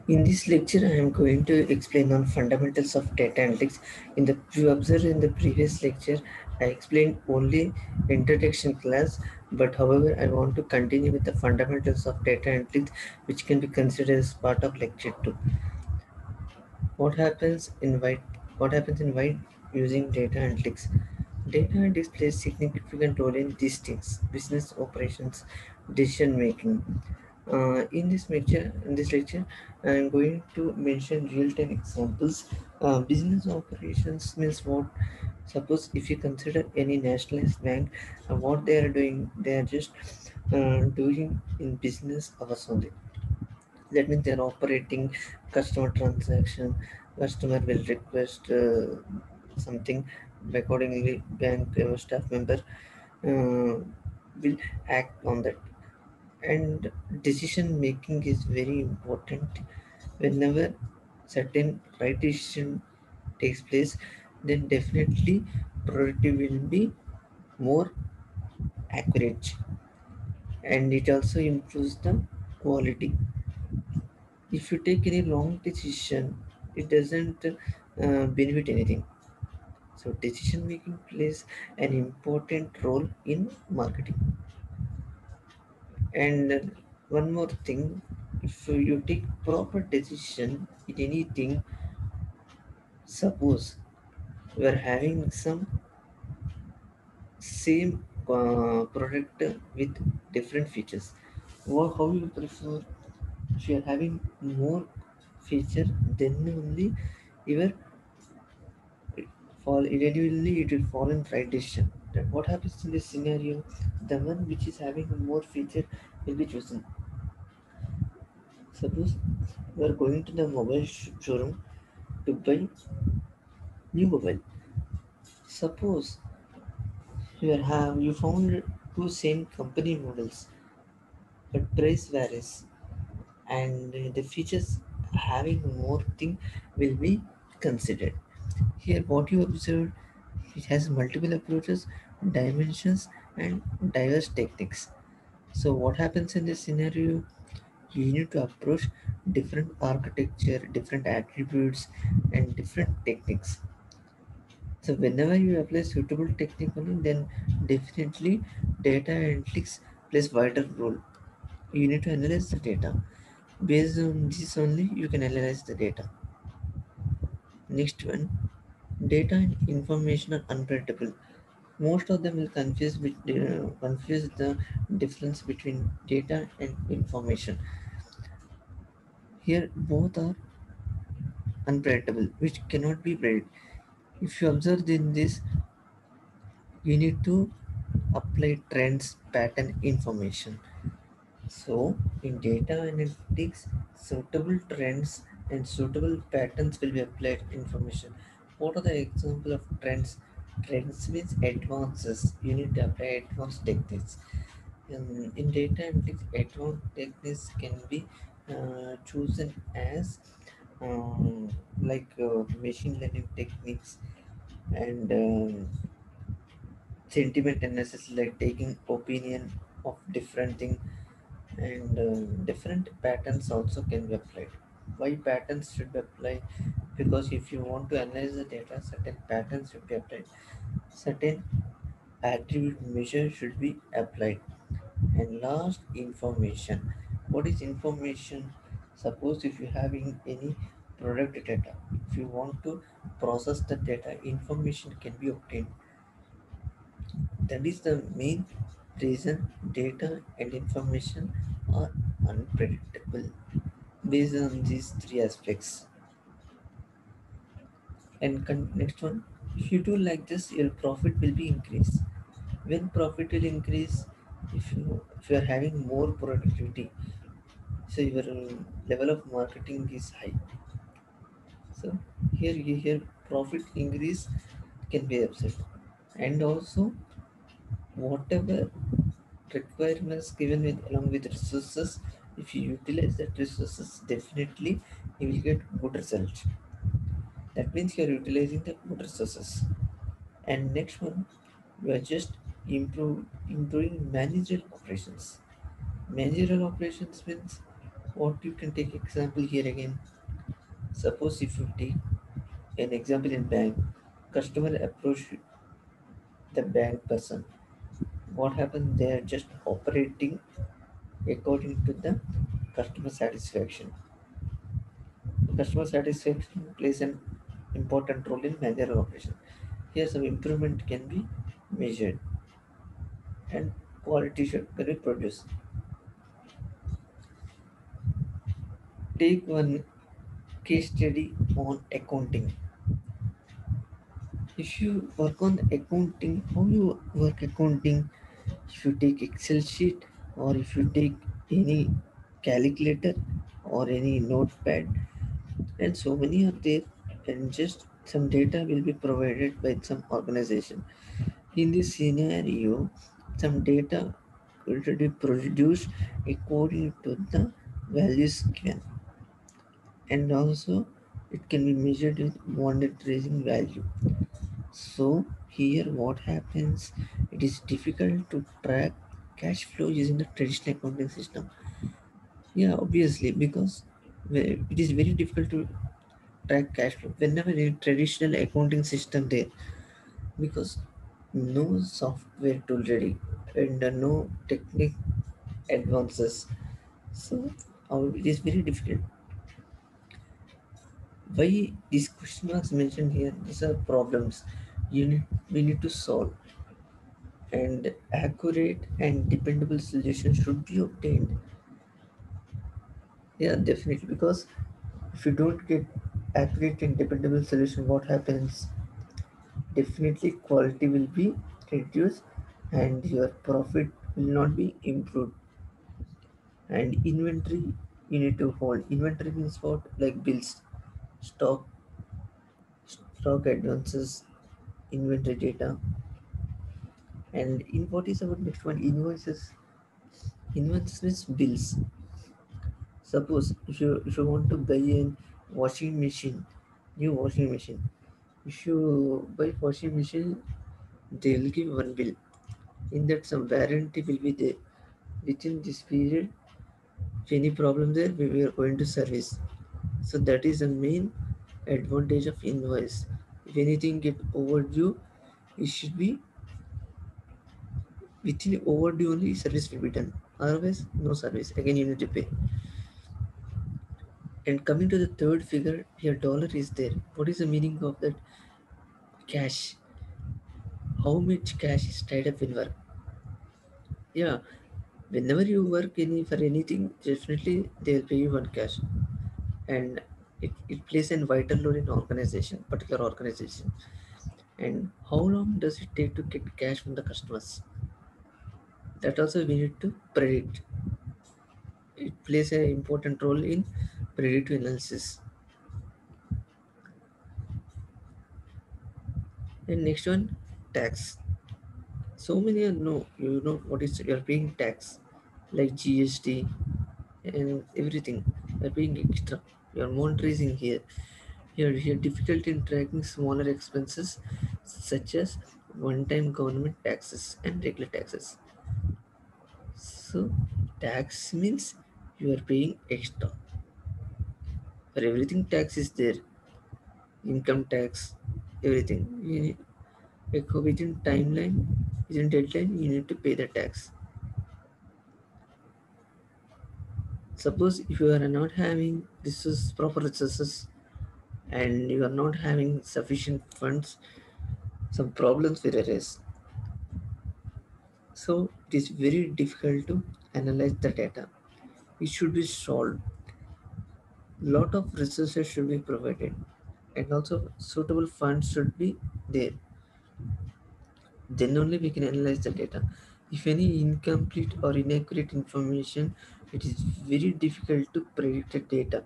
In this lecture, I am going to explain on fundamentals of data analytics. If you observe in the previous lecture, I explained only introduction class, but however, I want to continue with the fundamentals of data analytics, which can be considered as part of lecture 2. What happens in white? What happens in white using data analytics? Data analytics plays significant role in these things: business operations, decision making. In this lecture, I am going to mention real-time examples. Business operations means what? Suppose if you consider any nationalized bank, what they are doing, they are just doing in business hours only. That means they are operating customer transaction. Customer will request something. Accordingly, bank staff member uh, will act on that. And decision making is very important. Whenever certain right decision takes place, then definitely productivity will be more accurate, and it also improves the quality. If you take any wrong decision, it doesn't benefit anything. So decision making plays an important role in marketing. And one more thing, if you take proper decision in anything, suppose you are having some same product with different features. How you prefer? If you are having more feature, then only your fall individually it will fall in right decision. Then what happens in this scenario? The one which is having more feature will be chosen. Suppose you are going to the mobile showroom to buy new mobile. Suppose you found two same company models, but price varies, and the features having more thing will be considered. Here, what you observed, it has multiple approaches, dimensions, and diverse techniques. So, what happens in this scenario? You need to approach different architecture, different attributes, and different techniques. So whenever you apply suitable technique only, then definitely data analytics plays vital role. You need to analyze the data. Based on this only, you can analyze the data. Next one, data and information are unpredictable. Most of them will confuse the difference between data and information. Here, both are unpredictable, which cannot be predicted. If you observe in this, you need to apply trends, pattern information. So, in data analytics, suitable trends and suitable patterns will be applied information. What are the example of trends? Trends means advances. You need to apply advanced techniques. In data analytics, advanced techniques can be chosen as machine learning techniques and sentiment analysis, like taking opinion of different thing, and different patterns also can be applied. Why patterns should be applied? Because if you want to analyze the data, certain patterns should be applied, certain attribute measure should be applied. And last, information. What is information? Suppose if you having any product data, if you want to process the data, information can be obtained. That is the main reason data and information are unpredictable. Based on these three aspects. And next one, if you do like this, your profit will be increased. When profit will increase, if you are having more productivity, so your level of marketing is high. So here profit increase can be upset, and also whatever requirements given with along with resources, if you utilize that resources, definitely you will get good result. That means you are utilizing the good resources. And next one, you are just improving managerial operations. Managerial operations means What you can take example here again. Suppose if you take an example in bank, customer approach the bank person. What happened? They are just operating according to the customer satisfaction. Customer satisfaction plays an important role in managerial operation. Here, some improvement can be measured and quality should can be produced. Take one case study on accounting. If you work on accounting, how you work accounting, if you take Excel sheet or if you take any calculator or any notepad, and so many are there, and just some data will be provided by some organization. In this scenario, some data will be produced according to the values given, and also it can be measured with monetizing value. So here what happens, it is difficult to track cash flow using the traditional accounting system. Yeah, obviously, because it is very difficult to track cash flow whenever in traditional accounting system there, because no software tool ready and no technique advances. So it is very difficult. Why these question marks mentioned here? These are problems we need to solve, and accurate and dependable solutions should be obtained. Yeah, definitely, because if you don't get accurate and dependable solution, what happens? Definitely quality will be reduced and your profit will not be improved. And inventory, you need to hold. Inventory means what? Like bills, stock, stock advances, inventory data. And in what is our next one? Invoices. Invoices means bills. Suppose if you want to buy a washing machine, new washing machine. If you buy washing machine, they will give one bill. In that some warranty will be there. Within this period, if any problem there, we are going to service. So that is the main advantage of invoice. If anything get overdue, it should be within overdue only service will be done. Otherwise, no service. Again, you need to pay. And coming to the third figure, here dollar is there. What is the meaning of that? Cash. How much cash is tied up in work? Yeah, whenever you work for anything, definitely they'll pay you one cash, and it plays a vital role in organization, particular organization. And how long does it take to get cash from the customers? That also we need to predict. It plays an important role in predictive analysis. And next one, tax. So many are no, you know what is you're paying tax, like GST and everything. You're paying extra. You're monitoring here. Here difficulty in tracking smaller expenses such as one-time government taxes and regular taxes. So tax means you are paying extra. For everything tax is there. Income tax, everything. You need, like within timeline, within deadline, you need to pay the tax. Suppose if you are not having this is proper resources and you are not having sufficient funds, some problems will arise. So it is very difficult to analyze the data. It should be solved. Lot of resources should be provided, and also suitable funds should be there. Then only we can analyze the data. If any incomplete or inaccurate information, it is very difficult to predict the data.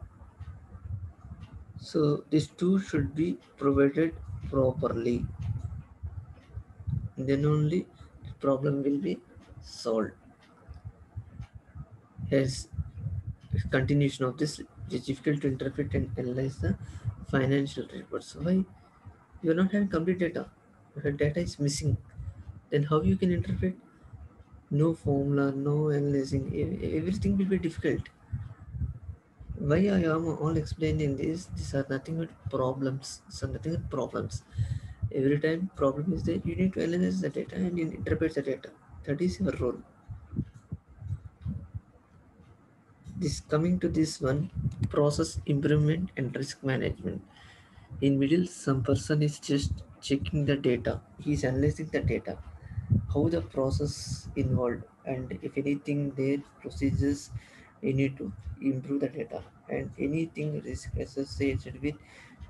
So these two should be provided properly. Then only the problem will be solved. Hence, continuation of this, it is difficult to interpret and analyze the financial reports. Why? You are not having complete data. Your data is missing. Then how you can interpret? No formula, no analyzing. Everything will be difficult. Why I am all explaining this? These are nothing but problems. These are nothing but problems. Every time problem is there, you need to analyze the data and you interpret the data. That is your role. This coming to this one, process improvement and risk management. In middle, some person is just checking the data. He is analyzing the data, how the process involved, and if anything there procedures, you need to improve the data, and anything risk associated with,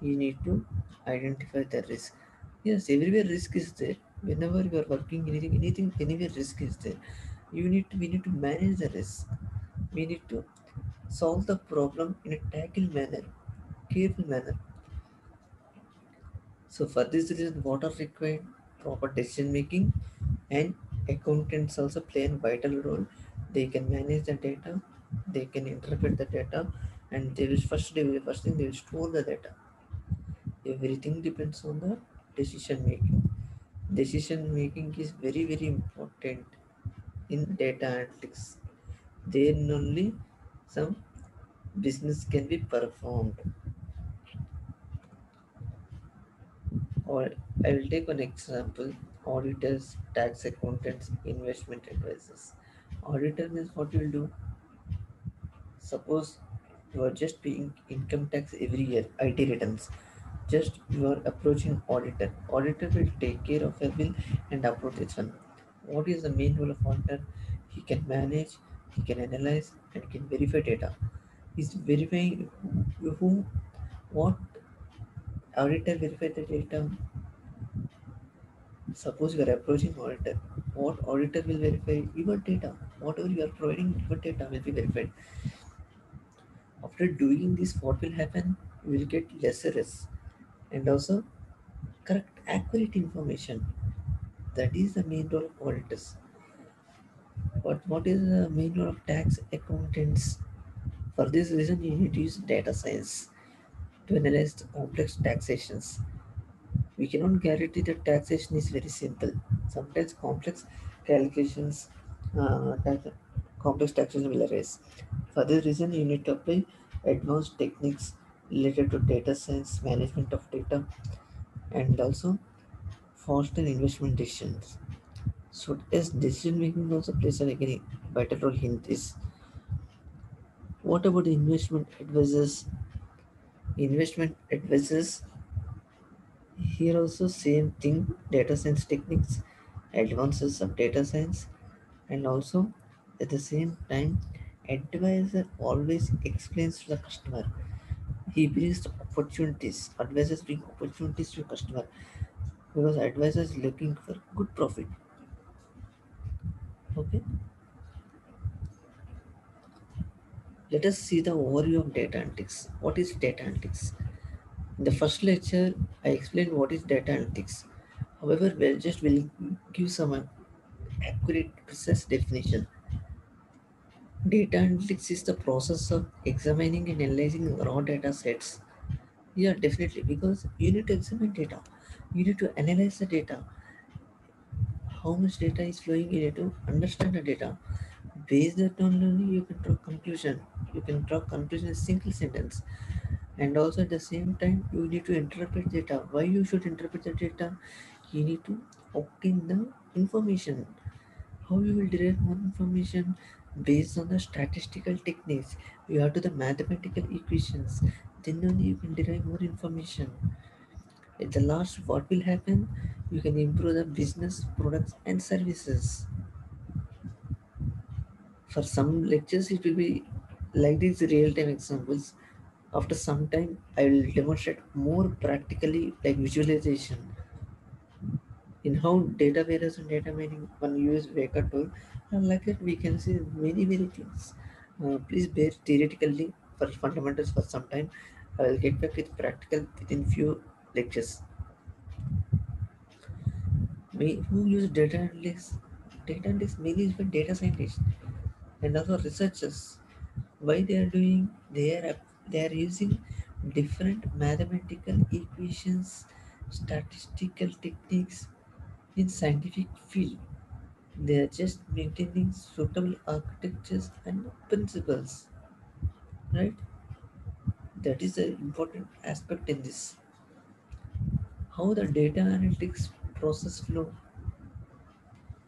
you need to identify the risk. Yes, everywhere risk is there. Whenever you are working anything, anywhere risk is there. We need to manage the risk. We need to solve the problem in a tackle manner, careful manner. So for this reason, what are required? Proper decision making, and accountants also play a vital role. They can manage the data, they can interpret the data, and first thing they will store the data. Everything depends on the decision making. Decision making is very important in data analytics. Then only some business can be performed. Or I will take one example: auditors, tax accountants, investment advisors. Auditor means what you will do. Suppose you are just paying income tax every year, IT returns. Just you are approaching auditor. Auditor will take care of your bill and approve this one. What is the main role of auditor? He can manage, he can analyze, and can verify data. He's verifying who, what auditor verify the data. Suppose you are approaching auditor. What auditor will verify your data? Whatever you are providing, your data will be verified. After doing this, what will happen? You will get lesser risk and also correct, accurate information. That is the main role of auditors. But what is the main role of tax accountants? For this reason, you need to use data science to analyze the complex taxations. We cannot guarantee that taxation is very simple. Sometimes calculations, uh, tax, complex taxation will arise. For this reason, you need to apply advanced techniques related to data science, management of data, and also foster investment decisions. So, as decision making also plays a very vital role in this. What about the investment advisors? Investment advisors here also same thing, data science techniques, advances of data science, and also at the same time, advisor always explains to the customer. He brings the opportunities. Advisors bring opportunities to customer because advisor is looking for good profit. Okay, let us see the overview of data analytics. What is data analytics? In the first lecture, I explained what is data analytics. However, will give some accurate, precise definition. Data analytics is the process of examining and analyzing raw data sets. Yeah, definitely, because you need to examine data. You need to analyze the data. How much data is flowing, you need to understand the data. Based on only you can draw conclusion. You can draw conclusion in a single sentence. And also at the same time, you need to interpret data. Why you should interpret the data? You need to obtain the information. How you will derive more information? Based on the statistical techniques. You have to the mathematical equations. Then only you can derive more information. At the last, what will happen? You can improve the business, products, and services. For some lectures, it will be like these real-time examples. After some time, I will demonstrate more practically, like visualization in how data warehouse and data mining one use Weka tool. And like that, we can see many things. Please bear theoretically for fundamentals for some time. I will get back with practical within few lectures. Who use data analytics? Data analytics mainly is for data scientists and also researchers. Why they are doing? They are using different mathematical equations, statistical techniques in scientific field. They are just maintaining suitable architectures and principles, right? That is the important aspect in this. How the data analytics process flow.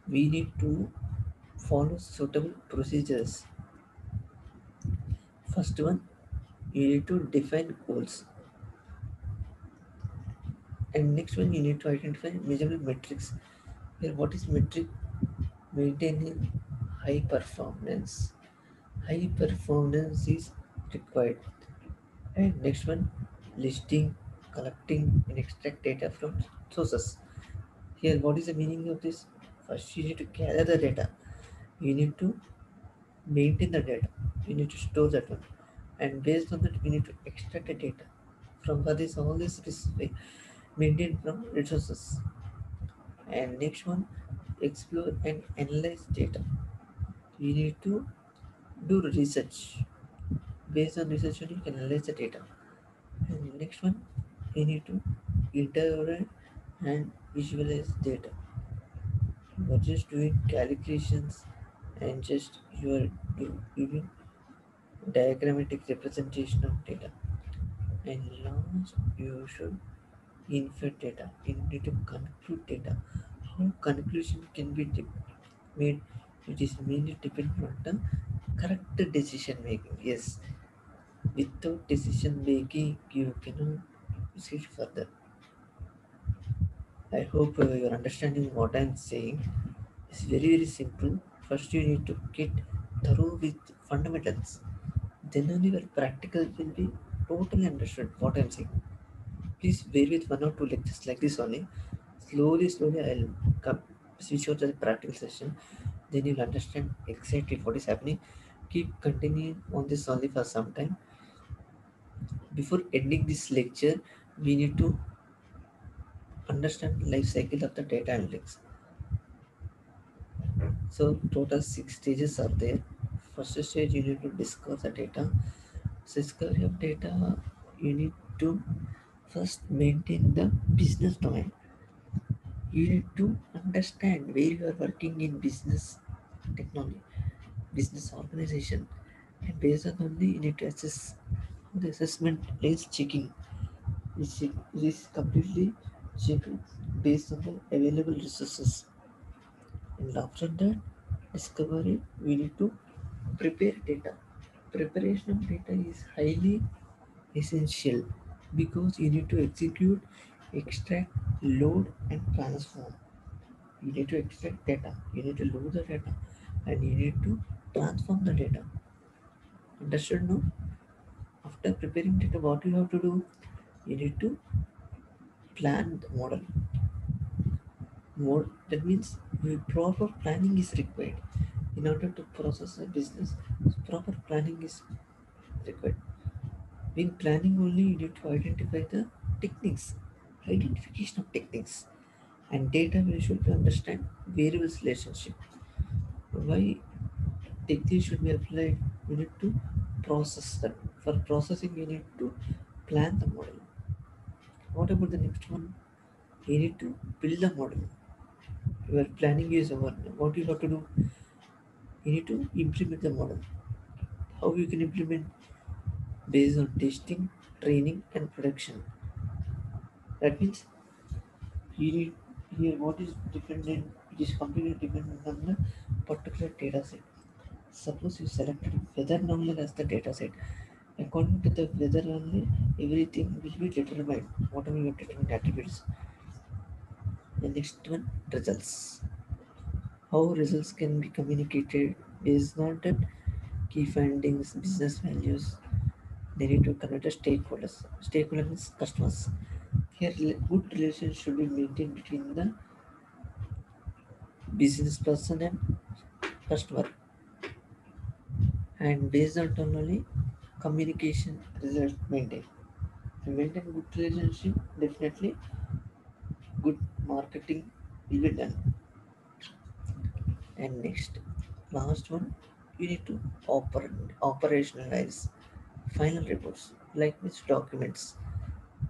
We need to follow suitable procedures. First one, you need to define goals, and next one you need to identify measurable metrics. Here, what is metric? Maintaining high performance. High performance is required. And next one, listing, collecting, and extract data from sources. Here, what is the meaning of this? First, you need to gather the data. You need to maintain the data. You need to store that one, and based on that, we need to extract the data from for this. All this is maintained from resources. And next one, explore and analyze data. You need to do research. Based on research, you can analyze the data. And next one, you need to interpret and visualize data. You are just doing calculations and just you are giving diagrammatic representation of data. And last, you should infer data. You need to conclude data. How conclusion can be made? It is mainly dependent on the correct decision making. Yes, without decision making, you cannot proceed further. I hope you're understanding what I'm saying. It's very simple. First, you need to get thorough with fundamentals. Then only your practical will be totally understood what I'm saying. Please bear with one or two lectures like this only. Slowly, I'll come switch out to the practical session. Then you'll understand exactly what is happening. Keep continuing on this only for some time. Before ending this lecture, we need to understand life cycle of the data analytics. So total six stages are there. First stage, you need to discover the data. Discovery of data, you need to first maintain the business domain. You need to understand where you are working in business technology, business organization, and based on only you need to assess. The assessment is checking. It is completely checked based on the available resources. And after that discovery, we need to prepare data. Preparation of data is highly essential because you need to execute, extract, load, and transform. You need to extract data, you need to load the data, and you need to transform the data. Understood? No? After preparing data, what you have to do? You need to plan the model. That means proper planning is required in order to process a business. Proper planning is required. In planning only, you need to identify the techniques, identification of techniques, and data we should understand variables relationship. Why techniques should be applied? You need to process them. For processing, you need to plan the model. What about the next one? You need to build the model. Your planning is over. What you have to do? You need to implement the model. How you can implement? Based on testing, training, and production. That means you need here what is dependent. It is completely dependent on the particular data set. Suppose you selected weather normal as the data set. According to the weather only, everything will be determined. Whatever you have determined attributes. The next one, results. How results can be communicated based on that key findings, business values. They need to connect the stakeholders. Stakeholders means customers. Here, good relations should be maintained between the business person and customer. And based on only communication result maintained. To maintain good relationship, definitely good marketing will be done. And next, last one, you need to operationalize final reports like which documents,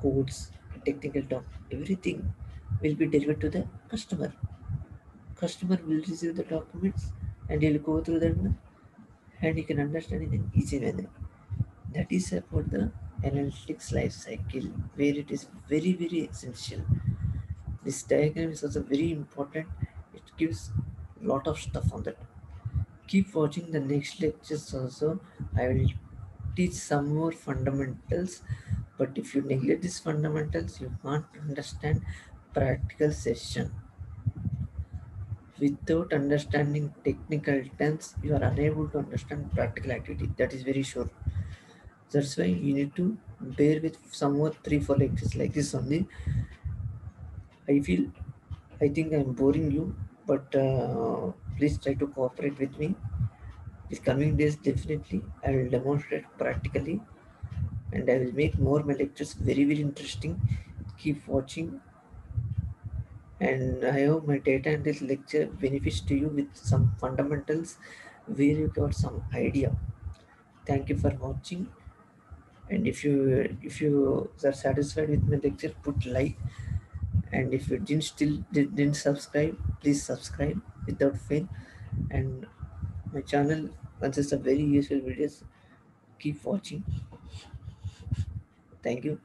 codes, technical doc, everything will be delivered to the customer. Customer will receive the documents and he'll go through them and he can understand it in easy manner. That is about the analytics life cycle where it is very very essential. This diagram is also very important. It gives lot of stuff on that. Keep watching the next lectures also. I will teach some more fundamentals, but if you neglect these fundamentals, you can't understand practical session. Without understanding technical terms, you are unable to understand practical activity. That is very sure. That's why you need to bear with some more 3 4 lectures like this only. I feel I think I'm boring you, but please try to cooperate with me. These coming days, definitely, I will demonstrate practically and I will make more my lectures very, very interesting. Keep watching, and I hope my data and this lecture benefits to you with some fundamentals where you got some idea. Thank you for watching, and if you are satisfied with my lecture, put like, and if you didn't subscribe, please subscribe without fail. And my channel consists of very useful videos. Keep watching. Thank you.